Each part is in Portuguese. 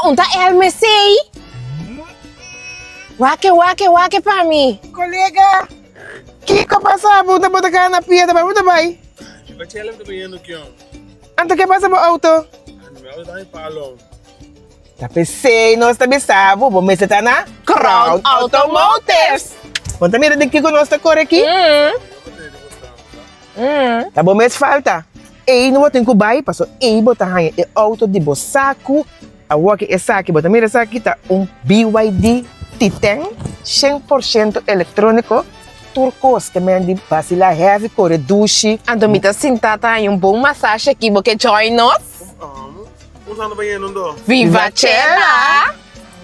unta LMC. Wake para mim. Colega, que passa? Buta ka na pia, tá buta vai. Vai te lembrar bem no que Anta que passa mo auto? Meu dai palo. Tá pensei, nós também sabemos, vou me sentar na Crown Automotives. Conta mira de que nós tá cor aqui. Tá bom, mas falta. Ei, não tem que buy, passou. Ei, botar aí é auto de bosaco. A walk é saque, bota mira saque tá BYD Titan 100% eletrônico. Turcos que me andi vacila heavy core duche. Andomita sentata em bom massagem aqui, porque join nós. Usando bem não do. Viva Chela!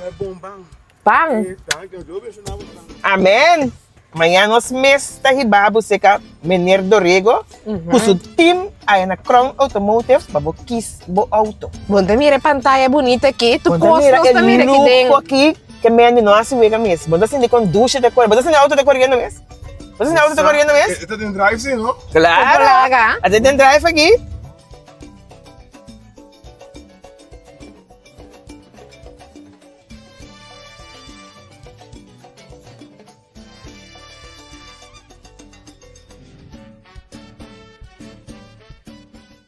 É bom bang. Bang! Tá, que eu vejo na outra. Amen. Amanhã nós mês tá ribabo seca menir do rego. Kuso team aí na Crown Automotive babo kiss bo auto. Bom, mira pantalla bonita aqui. Tu Quando posta mira nós mira aqui lupo dentro. aqui que me andi nós vega mês. Bom assim de com duche de cor. Bom assim auto de cor no mês. Bom assim auto de cor no mês. Esta tem drive sim, não? Claro. Compralaga. Até tem drive aqui.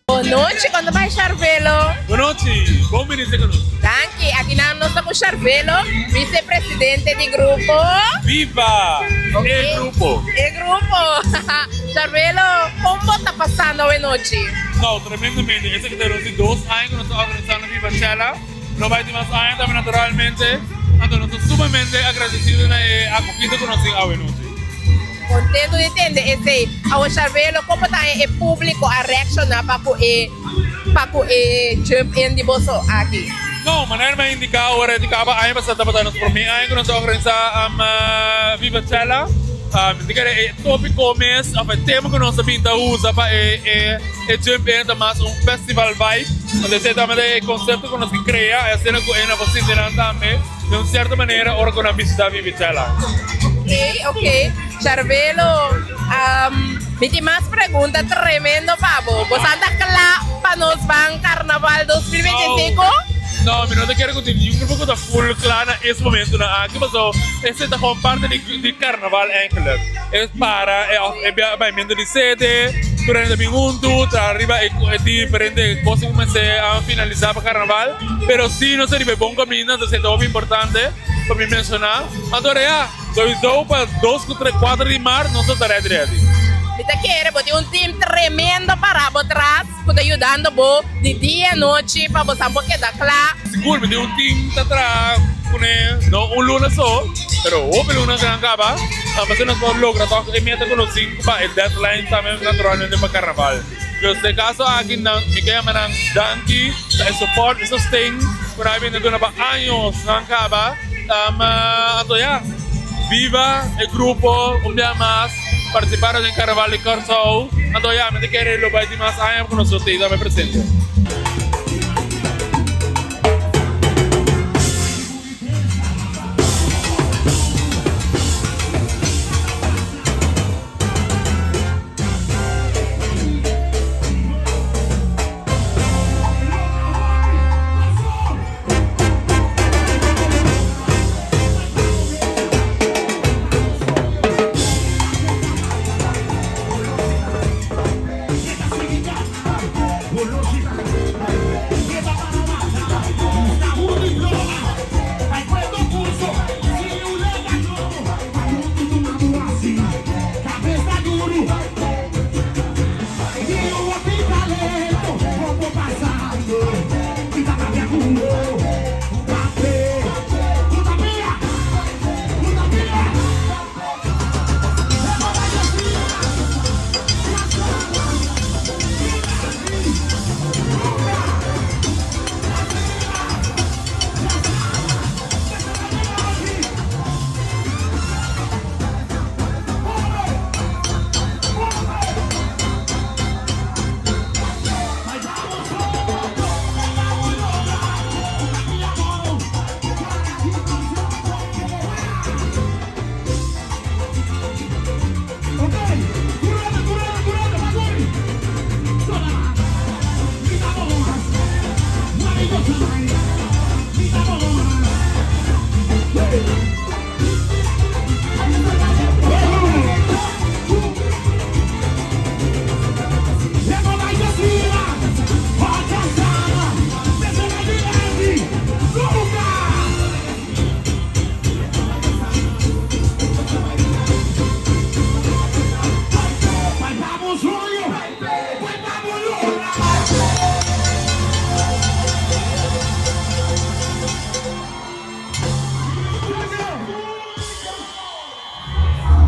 Boa noite, quando vai Charvelo? Boa noite. Bom menino conosco. Danke, aqui nós estamos com Charvelo, vice-presidente de grupo. Viva! Ok. El grupo. E grupo. Charvelo, como está passando a noite? Não, tremendamente. Esse que tem 2 anos que nós estamos organizando Viva Chela. Não vai ter mais anos também naturalmente. Então nós estamos sumamente agradecidos a conquista que nós temos a noite. Contento de entender esse ao Charvelo, como está o público a reaccionar para o jump in de bolso aqui. Não, maneira mais indicar agora indicava aí para estar batendo por mim aí que nós estamos organizando Viva Chela. Indicar é tópico mês, o tema que nós pinta usa para jump in mais festival vibe. Onde você também o conceito que nós cria, a cena que é na você também de uma certa maneira hora que nós visitamos Viva Chela. Ok. Charvelo, me tem mais perguntas tremendo, Pablo. Você anda claro para nós van Carnaval 2025? Não, eu não quero continuar. Eu vou estar full claro nesse momento. Aqui, mas esse é como parte de Carnaval eigenlijk. É para o pagamento de sede, durante o minuto, arriba é diferente coisas que comecei a finalizar para Carnaval. Mas sim, não seria bom caminho, então é muito importante para me mencionar. Agora, para 2, 3, 4 de março, nós estaremos ready. Você quer, tem um time tremendo para atrás, que está ajudando você de dia e noite para você poder dar claro. Seguro, tem um time que está atrás, não luna só, mas houve luna que não acaba. Mas nós vamos lograr a meta com os 5 para o deadline também naturalmente para Carnaval. Neste caso, aqui me quero danke, o suporte, o sustain, por aí vem para anos, não acaba. Então, viva o grupo, dia mais. Participaron en Carnaval de Corso. Então, já, me quero lo vai de mais anos com nós também presente.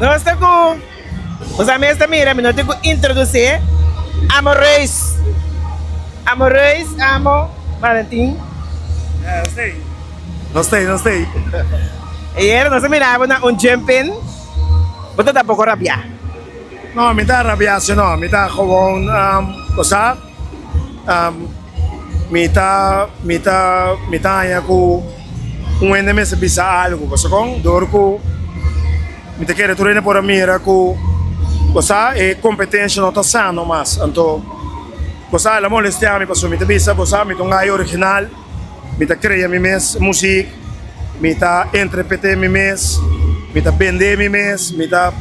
Nós estamos com... Os amigos da mira, nós temos que introduzir Amores. Amores, amo, Valentim. Não sei. E era, nós mirávamos na jumping. Você tá pouco rabiar. Não, me dá rabiação, não. Me dá gewoon, cosa? Me dá aí com enemy se bisa algo, cosa com? Dor com... Me te quero treinar por a mira com... Cosa? E competência não tá sano, mas... Então... Cosa? La molestia me passou. Me te bisa, cosa? Me tongai original. Me te cria mi mes música. Me te interprete mi mes. Me te vende mi mes. Me te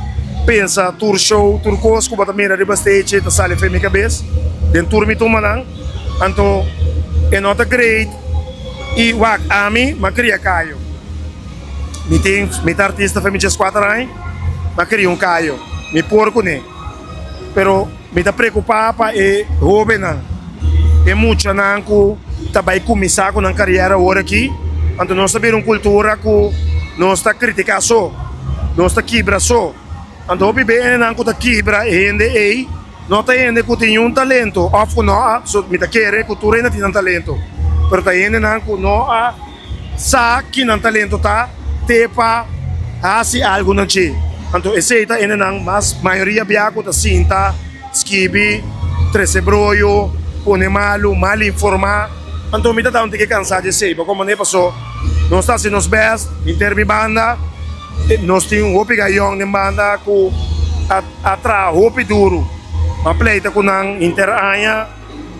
pensa tour show, tour coisa, como a mira riba stage, tá sale fe mi cabeça. Den tour me toma não. Então... É nota great. E wak ami, ma cria caio. Me tem artista foi me diz 4 anos, ma cria caio. Me porco né. Pero me tá preocupado e jovem não. É muito não que tá vai começar com a carreira agora aqui. Então nós sabemos cultura que nós está criticando só, nós está quebra só. Então o bebê não que tá quebra e ainda aí. Nota ainda que tem talento, of não, so me tá querer que tu ainda tem talento. Pero tá ainda não que não sa que não talento tá tepa assim algo não che. Então esse tá ainda não, mas maioria biaco tá cinta, skibi, trecebroio, pone malo, mal informar. Então me tá dando que cansar de ser, porque como nem passou, nós está sendo os best, intermi banda, nós temos hopi gayong de banda que atra hopi duro. Uma pleita com nang interanha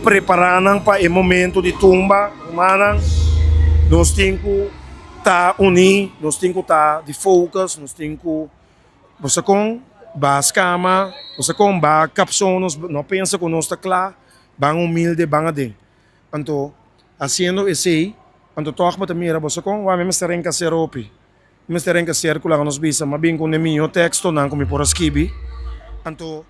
preparando para o momento de tumba humana. Nós temos que estar unidos, nós temos que estar de focus, nós temos que você com bas cama, você com bas capções, não pensa que nós está claro, bem humilde, bem adem. Então, fazendo esse, então toca para mira você com, vai me estar em caser opi, me estar em caser com lá nós bisa, mas bem com o meu texto não como por esquibi, então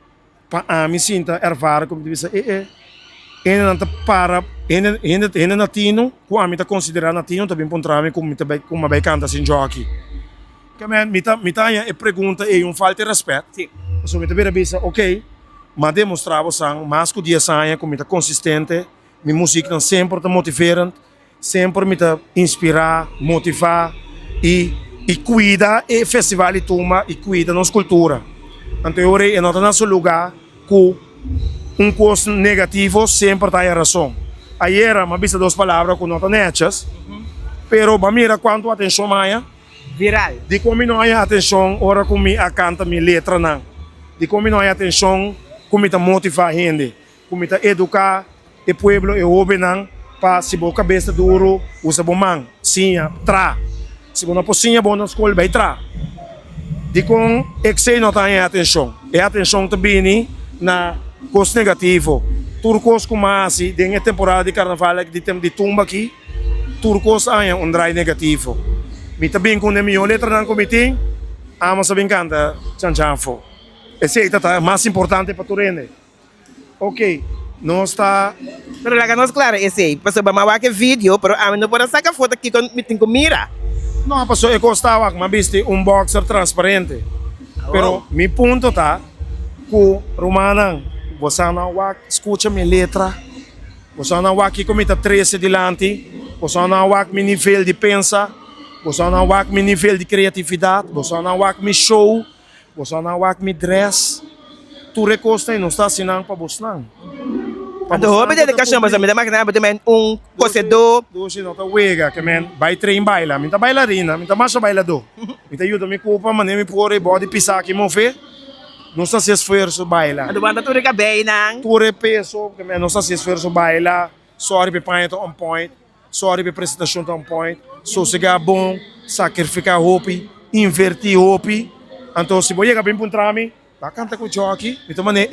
a mim sinta ervaren como diz ainda não para ainda natino com a mim tá considerar natino também encontrar como vai cantar sem jockey que man me tá é pergunta e falta de respeito sim so me tá bem bisa ok mas demonstrar você mais que dia saia como tá consistente minha música não sempre tá motivante sempre me tá inspirar motivar e cuida e festival e turma e cuida nossa cultura então eu é nota nosso lugar que coisa negativo sempre tem razão. Ayer, uma vista 2 palavras que não estão nechas, pero mira quanto atenção maia. Viral. De como não há atenção, hora que me canta minha letra não. De como não há atenção, como está motivar a gente, como está educar o povo e o homem não, para se boa cabeça duro, usa bom mão, sinha, tra. Se você não pocinha bom na escola, vai tra. De com excesso não tem atenção. E a atenção também na coisa negativo. Turcos como assim, dentro da temporada de carnaval que tem de tumba aqui, turcos há drive negativo. Me também com a minha letra não comitê, amo saber canta, chanchanfo. Esse é o mais importante para tu rende. Ok, não está. Pero lá nós claro, esse, passou para uma vídeo, pero a mim não pode sacar foto aqui com mira. Não, passou eu gostava, mas viste boxer transparente. Pero mi ponto tá que Romana, você não vai escuta minha letra, você não vai aqui comitar 13 delante, você não vai meu nível de pensa, você não vai meu nível de criatividade, você não vai meu show, você não vai meu dress. Tu recosta e não está assinando para você não. Então, o de dedicação, mas a minha máquina é cocedor. Doce não tá uega, que men vai trein baila, minta bailarina, minta massa bailador. Minta ajuda me culpa, mas nem me pôr body pisar aqui mo fe. Não está se esforço baila. Ando banda tudo que bem não. Tudo peso, que men não está se esforço baila. Sorry pe panha on point, sorry pe apresentação on point. Sossegar bom, sacrificar hopi, invertir hopi. Então se você chegar bem para trami, vai cantar com jockey, então mané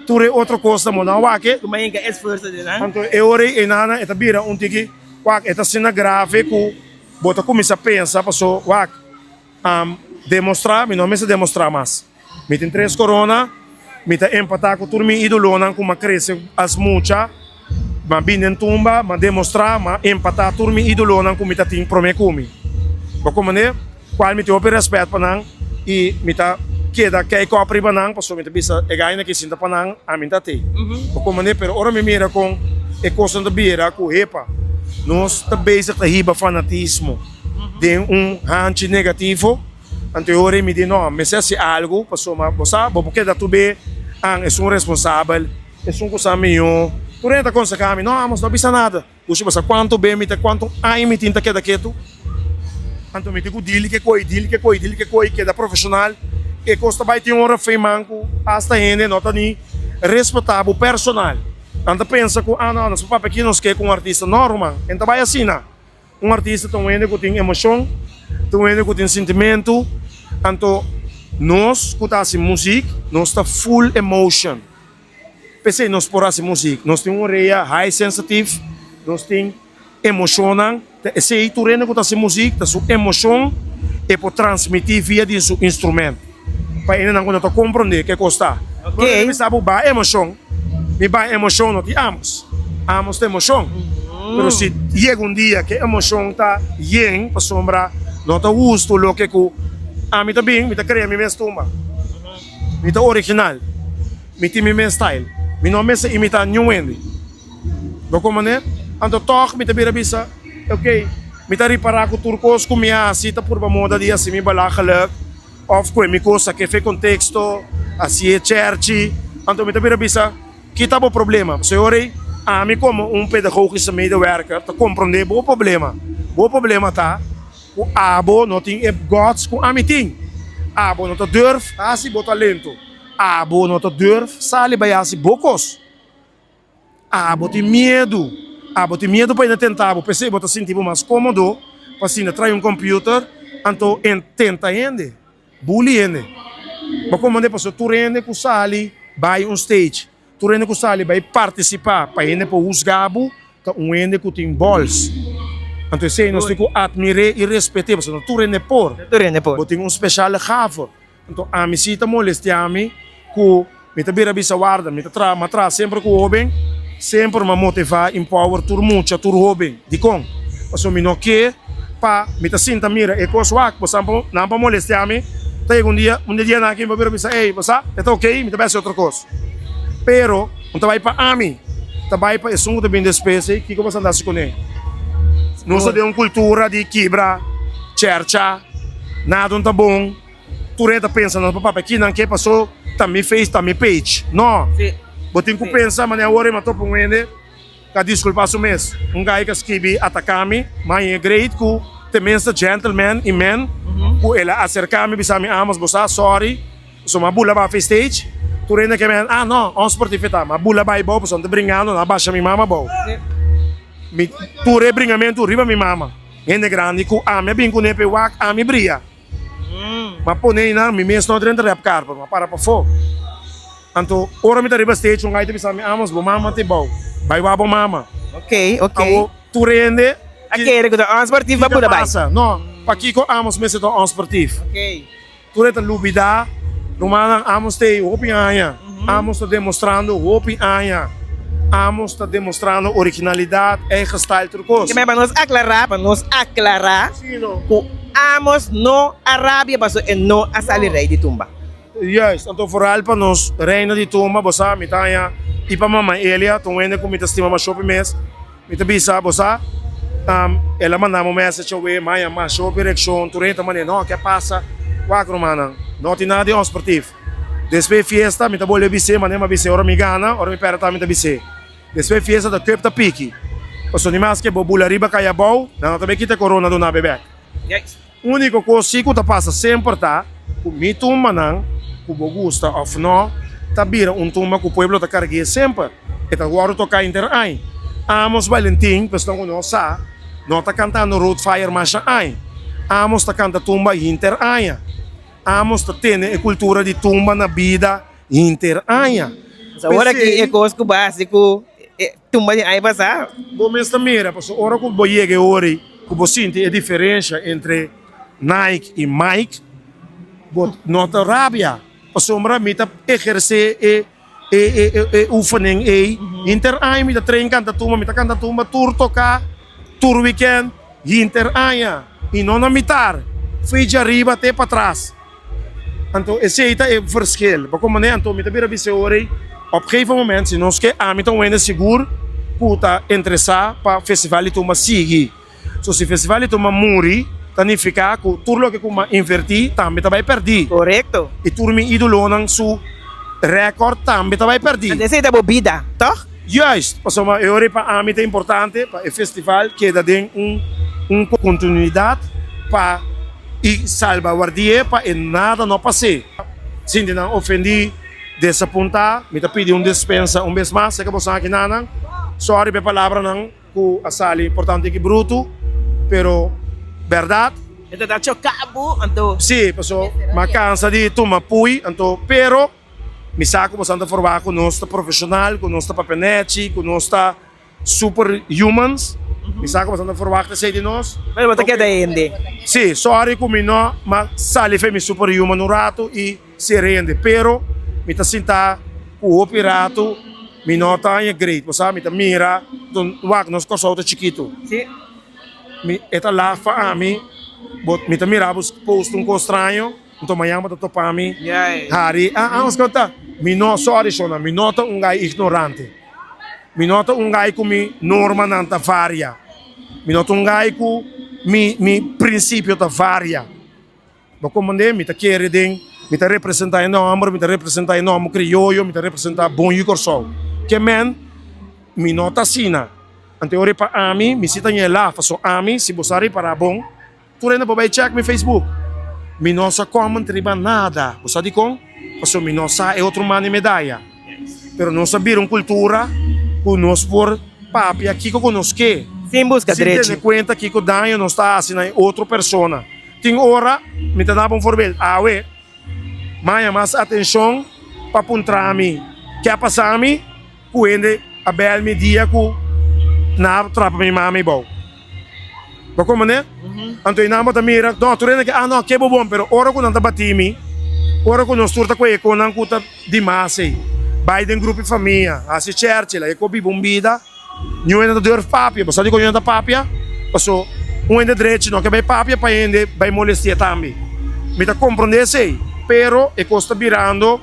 tudo outra coisa mo não vai que. Como é que é esforço de não? Então eu orei nana eta bira tiki quack eta cena gráfico bota começa a pensar passou quack demonstrar me não me se demonstrar mais me tem 3 corona me tá empatar com turma ídolo não com uma cresce as mucha mas bem tumba mas demonstrar mas empatar turma ídolo não com me tá tem prome comi porque como né qual me tem o respeito para não e me tá queda que copre banang, passo me bisa e gaina que sinta panang aminta te. O como ne pero ora me mira com e costa da beira com repa. Nós tá bezig te hiba fanatismo. De hanchi negativo. Anteriore me di no, me se algo, passo ma bosa, bo porque da tu be ang é responsável, é coisa meu. Tu renta com kami, não, mas não bisa nada. Puxa, bosa quanto be me te quanto ai me tinta que da quieto. Anto me te ku dili que coi que da profissional. E costa vai ter hora fei manco, hasta gente nota ni respeitável personal. Anta pensa que não, nós papai aqui nós quer com um artista normal. Então vai assim, na. Artista tem emoção, tem sentimento. Então nós que tá assim música, nós tá full emotion. Pensei nós por assim música, nós tem area high sensitive, nós tem emocional. Se tu rende que tá assim música, tá sua emoção e pode transmitir via de seu instrumento. Para ele não consegue compreender que custa. Porque ele sabe ba emoção, me ba emoção não te amos tem emoção. Mas se chega dia que a emoção tá yen para sombra, não tá gosto lo que ku a mim também, me tá cria me mesmo tumba. Me tá original. Me tem me mesmo style. Me não me se imita nenhum ende. Do como né? Ando toque me tá bira bisa. Ok. Me tá reparar com turcos com minha cita por moda dia assim me balacalak. Of course, mi cosa che fe contexto, assim é church, então me também bisa, que tá o problema. Senhor, a mim como pedagogista medewerker, tá compreender o problema. O problema tá, o abo não tem gods com a miting. Abo não tá durf, assim o talento. Abo não tá durf, sali vai assim bocos. Abo tem medo para tentar, o PC bota sentir mais cômodo, para assim trai computer, então tenta ainda. Bullying. Mas como é que tu rende com sali vai stage, tu rende com sali vai participar, para rende para os gabo, que rende com tem balls. Então sei nós temos que admirar e respeitar, porque tu rende por. Tem speciale gave. Então a mim cita molestiami, que me te bira bisa guarda, me te tra sempre com o bem, sempre me motivar, empower tur mucha tur hobby, di com. Porque me não quer pa me te sinta mira e coisa que por não para molestiami. Tem um dia na que me vira bisa, ei, você, tá ok, me te peço outra coisa. Pero, não vai para a mim, vai para isso muito bem despesa, que como você anda se com ele. Nós temos uma cultura de quebra, chercha, nada não tá bom. Tu reta pensa, não, papai, aqui não quer passou, também fez, também page. Não, botem que pensar, mas agora eu tô com ele, que desculpa o mês. Guy que escreve atacame, mas é great que também é gentleman e man, que ela acerca-me, bisa me amos, bosa, sorry, so mabula ba face stage, tu renda que man, não, on sportivita, mabula ba ibo, so te bringando, na baixa mi mama bo. Tu rebringamento riba mi mama. Ende grande ku me bem com nepe wak me bria. Mas ponei na mi mesmo não renda rap carpa, mas para fo. Anto ora mi riba stage um gaite bisa me amos, bo mama te bo. Vai wa bo mama. Ok. Tu rende Aquele que tá esportivo vai por aí. Não, para que amos mesmo to esportivo. Ok. Tu reta lubida, rumana amos te hopi anya. Amos te demonstrando hopi anya. Amos está demonstrando originalidade, eigen style trucos. Para nos aclarar, Sino? que amos no Arábia, mas no a salir rei de tumba. Yes, então vooral para nós reina de tumba, bossa, mitanya, e para mamãe Elia, tu ainda com mita estima mais shopping mês, mita bisa, bossa, ela mandamos message away, mãe, mas shopping reaction, tu renta mané, não, que passa, quatro mana, não tem nada de esportivo. Depois fiesta, mita boleh bise, mané, mas bise, ora me gana, ora me perta, mita bise. Depois fiesta da Cup da Piki. Passo de mais que bobula riba caia bom, não também quita corona do na bebê. Yes. Único coisa que passa sempre tá, o mi tumba não, o bogusta of no, tá vira tumba que o povo tá carregue sempre. E tá agora tocar interai. Amos Valentim, pessoal que não sabe, não tá cantando Road Fire Masha ai. Amos tá cantando tumba interai. Amos tá tendo a cultura de tumba na vida interai. Agora que é coisa básico, tumba de aí passar. Bom, mas também, porque a hora que eu cheguei hoje, que eu sinto a diferença entre Nike e Mike, nota rábia. Porque eu me exercer e oefening interai, me trein canta tumba, tour tocar, tour weekend, interai. E não na mitar, fui de arriba até para trás. Então, esse aí é o verschil. Porque como né, então, me também avisa hoje, op een gegeven moment, se nós que a mim então ainda seguro, puta interessar para festival e toma seguir. So, se festival e toma muri, significa que tudo que como invertir, também vai perder. Correcto. E tudo me ídolo ng su record, também vai perder. Essa é a bebida, toch? Juist, mas eu acho que a mim é importante para o festival que dá continuidade para e salvaguardar para nada não passe. Se não ofendi desapontar, me pedi dispensa vez mais, sei que você aqui não, sorry pela palavra não, que a sala importante que bruto, pero verdade. Ito na cabo, anto. Sim, pessoal, mas cansa de tomar pui, então, pero me saco bastante formar com nós profissional, com nós papenete, com nós superhumans. Me saco bastante formar que sei de nós. Mas você quer daí, hindi? Sim, sorry que não, mas sali foi me superhuman no rato e se rende, pero me tá sinta o operato, me nota é great, você me tá mira, don wak nós corso chiquito. Sim. Me eta lá fa a mim, me tá mira post estranho, então amanhã me tá topar mim. Hari, escuta, me não sorry sona, me nota guy ignorante. Me nota guy com me norma nanta varia. Me nota guy com me princípio ta varia. Mas como me tá querendo, me tá representar em nome, me tá representar em nome crioulo, me tá representar bom e corso. Que men, me nota sina. Ante ore pa ami, me cita niya lá, faço ami, se você para bom, tu ainda vai check meu Facebook. Me nossa comment riba nada. Você di com? Faço me nossa é outro mano medalha. Pero não sabiram cultura, que nós por papi aqui que nós que. Sim, busca Se direito. tem conta que o danho não está assim na outra pessoa. Tem hora, me dá bom forvel. Ué, mais mais atenção para apontar a mim. Que passar a mim, quando a bel me dia que na trapa minha mãe bom. Ba como né? Então ina mo tamira, não, tu rena que não, que bom, pero ora que não tá batimi, ora que nós turta com não cuta demais. Biden grupo família, assim church, lá é cobi bombida. Não ainda dor papia, você digo ainda papia, passou ainda direito, não que vai papia para ainda vai molestar também. Me tá compreender sei, pero é costa virando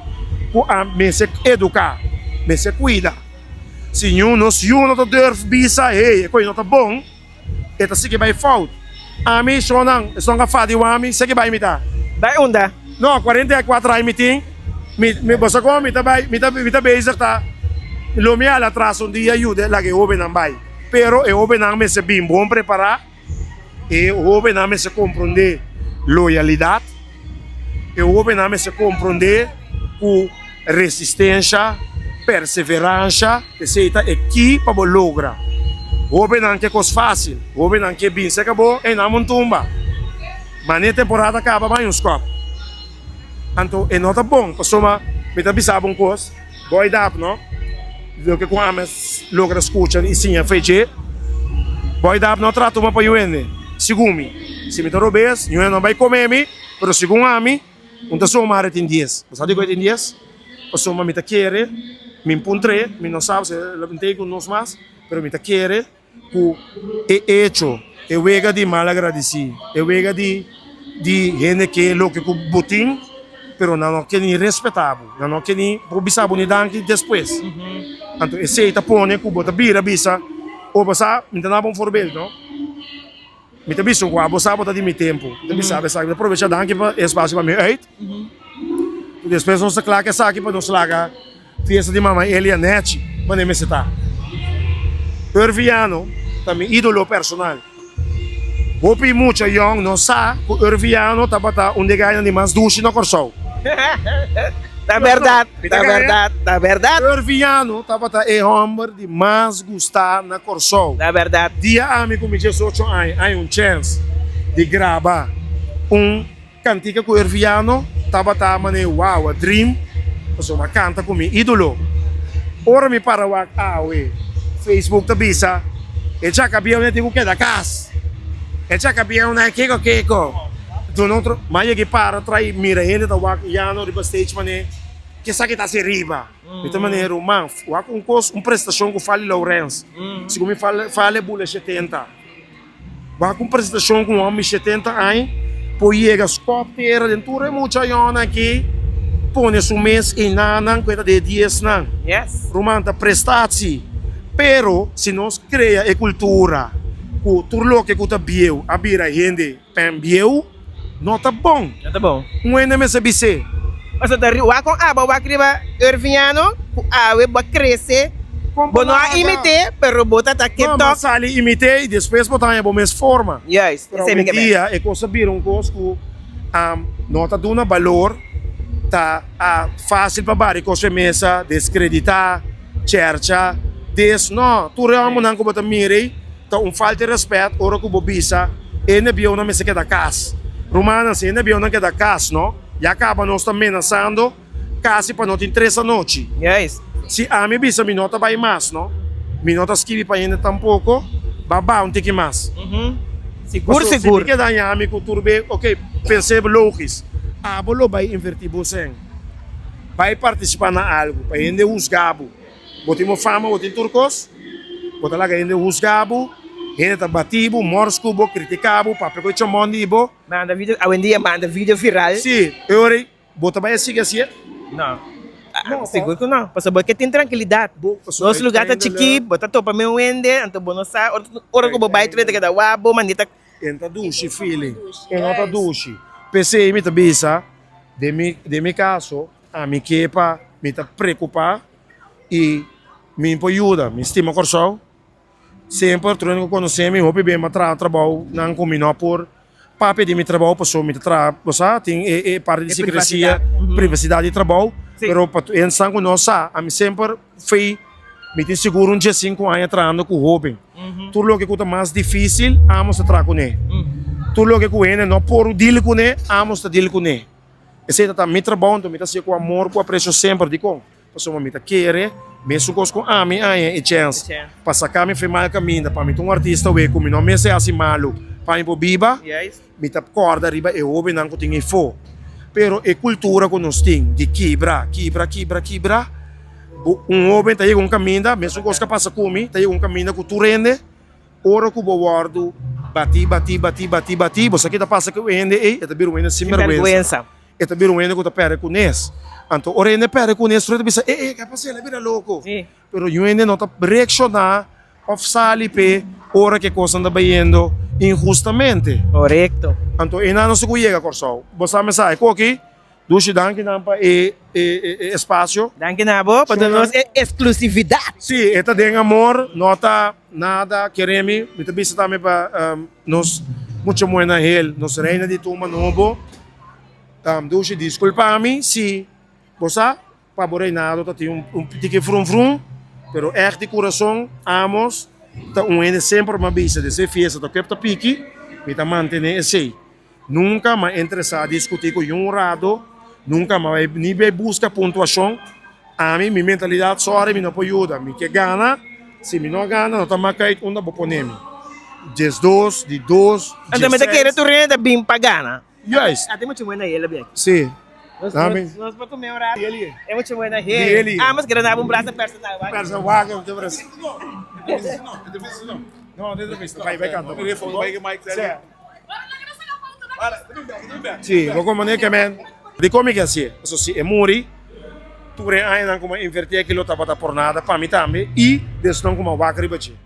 ku a me se educar, me se cuida. Se não não durf bisa, hey, coisa não tá bom, é assim que vai falta. A mim só não gafado o ami, sei que vai me dar. Daí onda? Não, 44 anos me tem, me você como me tá bem tá. Lo me ala atrás dia ajuda lá que o não vai. Pero o não me se bem bom preparar, e o não me se compreender loyalidade, e o não me se compreender com resistência, perseverança, que seita aqui para lograr. O não que é coisa fácil, o não que bem se acabou e não tumba. Mas na temporada acaba mais uns copos. Então é nota bom, pessoa me tá bisaba coisa, boy dap não? Do que com amas logra escutar e sim a feche. Boy dap não trata uma para eu segumi. Se me torobes, eu não vai comer me, pero segundo a mim, tá só uma tem 10. Você sabe que tem 10? Pessoa me tá querer, me encontrei, me não sabe se levantei com nós mais, pero me tá querer que é hecho, é vega de mal agradecido, é vega de gente que lo que botin, pero não que nem respetável, não que nem obisabo ni danke depois. Então esse aí tá põe que bota bira bisa, ou você me dá bom forbil, não? Me tá biso com a você bota de meu tempo, tá bisa, sabe, aproveita danke para espaço para mim, aí. Depois nós claro que essa aqui para nós largar fiesta de mamãe Elianete, mas nem me está. Urviano, também ídolo personal. Hopi muito young, não sabe que Urviano tá bata onde ganha de mais duche no corso. Tá verdade, tá verdade, tá verdade. Urviano tá bata é homem de mais gostar na corso. Tá verdade. Dia amigo me 18 anos, há chance de gravar cantiga com Urviano, tá bata mane wow, a dream. Pessoa canta comigo, ídolo. Ora me para o Facebook tá bisa, e já cabia onde tem que da casa. E já cabia onde keko. Do outro, mas que para trai mira ele tá wak yano riba stage mané, que sabe que tá se riba. Então mané romão, wak prestação com Fale Lourenço. Se como fale bula 70. Wak prestação com homem 70 anos, Poiegas kopteren, den toere mucha yon aqui. Pone su mês em nanang, coisa de dias nang. Yes. Romanta prestatie. Pero, se nós cria a cultura, o turlo que cuta bieu, a bira rende, pen bieu, não tá bom. Tá bom. Um ene me sabe ser. Mas o dari wa com aba wa kriba erviano, awe ba cresce. Bono a imite, pero bota tá que Não, mas ali imitei e depois botar em boa mesma forma. Yes. Pero Sei me hoje que dia, é coisa bira um cosco, não tá dando valor, tá fácil para bari coisa mesa, descreditar, cerca, não, tu realmente não como tá mirei, tá falta de respeito, ora que bobisa, e na bio não me se queda casa. Romana, se na bio não queda casa, não? E acaba nós também amenaçando, quase para não ter 3 noite. Yes. Se a minha bisa, minha nota vai mais, não? Minha nota esquive para ainda tampouco, babá um tique mais. Seguro, Se seguro. que dá a com turbe, ok, pensei lógico. A bolo vai invertir você. Vai participar na algo, para ainda os gabo. Botimo fama, botim turcos, botar lá ainda os gabo, ainda tá batibo, morscubo, criticabo, papel que chamam de ibo. Manda vídeo, a dia manda vídeo viral. Sim, eu orei, bota vai assim assim. Não. Não, Seguro que não. Passa porque tem tranquilidade. Nosso lugar tá chiqui, bota topa meu wende, então bono sa, ora que bobai treta que da wabo, manita. Entra duche, filho. Entra duche. Pensei, me tabisa, de mi caso, a mi quepa, me tá preocupa e me ajuda, me estima corso. Sempre trono conhecer me hope bem matra trabalho não combina por pape de mi trabalho passou me tra, você tem parte de secrecia, privacidade de trabalho, pero para ensang com nossa, a mim sempre foi me tem seguro um dia 5 anos trabalhando com Robin. Tudo o que custa mais difícil, amos a trabalhar com ele. Tudo o que custa não por deal com ele, amos a deal com ele. Esse tá me trabalho, então me tá com amor, com apreço sempre de com. Passou me tá querer, mesmo com a mim aí e chance. Para sacar me foi mal caminho, para mim um artista we como não me sei assim malo, para mim biba. Yes. Me tá corda riba e Robin não que tem fo. Pero é cultura que nós tem de quebra. Um homem tá aí um caminho, mesmo que você passa comigo, tá aí um caminho que tu rende, ora que o guardo bati, você aqui tá passa que o rende, e tá vendo ainda sem vergonha. E tá vendo ainda que tá perde com nesse. Então, ora ainda perde com nesse, tu pensa, que passa ele vira louco. Pero eu ainda não tá reaccionar, of sali pe, ora que coisa anda baindo injustamente. Correcto. Então, e não se cuida corso. Você me sai aqui. Dushi danke nampa espaço. Danke nabo, para nós é exclusividade. Sim, esta tem amor, nota nada, queremos, me também também para nós muito buena ele, nós reina de turma novo. Dushi desculpa a mim, se você favorei nada, tá tem tique frum, pero echt de coração, amos, tá ene sempre uma bisa de ser fiesta, tá kepta pique, me tá manter esse. Nunca mais interessar a discutir com um rado. Nunca mais nem busca pontuação. A mim, minha mentalidade só me não ajuda. Me que gana, se me não gana, não está mais caído onde vou pôr me. De 2, Então, mas quer tu renda bem pagana. Yes. Até muito buena ele, bem. Sim. Nós para comer horário. É muito buena ele. Ele. Ah, mas granava braço personal. Persa vaga, não tem Brasil. Não, vai cantar. Sim, vou comer que men. De como que assim? Isso se é muri. Tu ainda como invertir aquilo tava por nada para mim também e desde como vaca ribachi.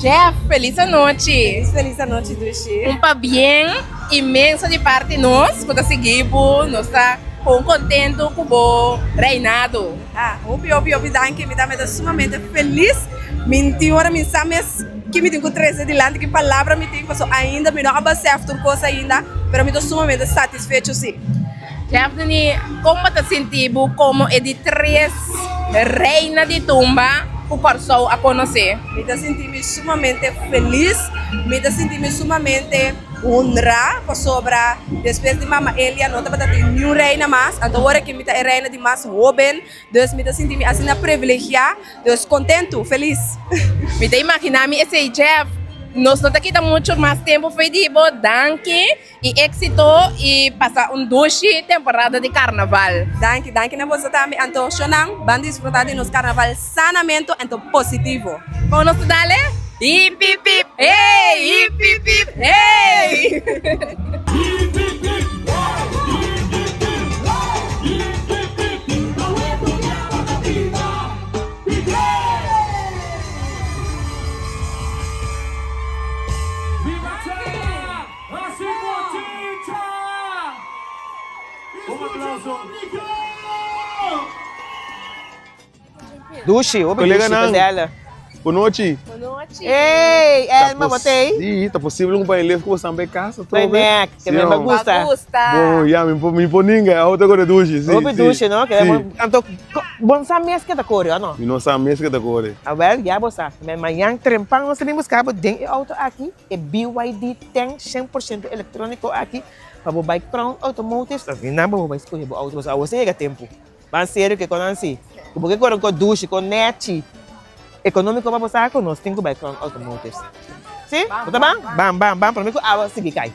Jeff, feliz noite. Feliz noite, Dushi. Um pa bem imenso de parte nós, quando seguimos, nós está contento com o reinado. Obi, danke, me dá sumamente feliz. Minha mensagens que me tenho trazer de lá, que palavra me tenho, passou ainda, me não abacei por coisa ainda, mas me estou sumamente satisfeito, sim. Jeff, como te sentiu como é de três reina de tumba? O pessoal a conhecer. Me está sentindo sumamente feliz, me está sentindo sumamente honrada sobre depois de mama Elia não estava tendo nenhuma reina mais, então agora que me está reina de mais jovem, então me está sentindo assim privilegiada, então contento, feliz. Me está imaginando esse Jeff, nós não aqui muito mais tempo fedido, danke e êxito e passar duche temporada de carnaval. Danke na você também, então chonang, vamos desfrutar de nosso carnaval sanamente, então positivo. Como nós dale? Hip hip hip, hey, hip hip hip, hey. Dushi, o Colega Dushi, não. dela. Boa noite. Boa noite. Ei, Elma, botei. Sim, está possível um painel com você em casa. Vai, né? Que me gusta. Bom, já me põe ninguém. A outra coisa Dushi. Sim, O Dushi, não? Que é então, bom saber mesmo que tá correndo, não? E não sabe mesmo que está correndo. A ver, já você. Mas amanhã trempão nós temos cabo de auto aqui. É BYD tem 100% eletrônico aqui. Para o bike Crown Automotive. Assim, não vou escolher o auto. Você chega tempo. Mas sério que quando assim, porque quando com Dushi, com net econômico para você, nós temos o bike Crown Automotive. Sim? Tá bom? Bam, para mim, a seguir cai.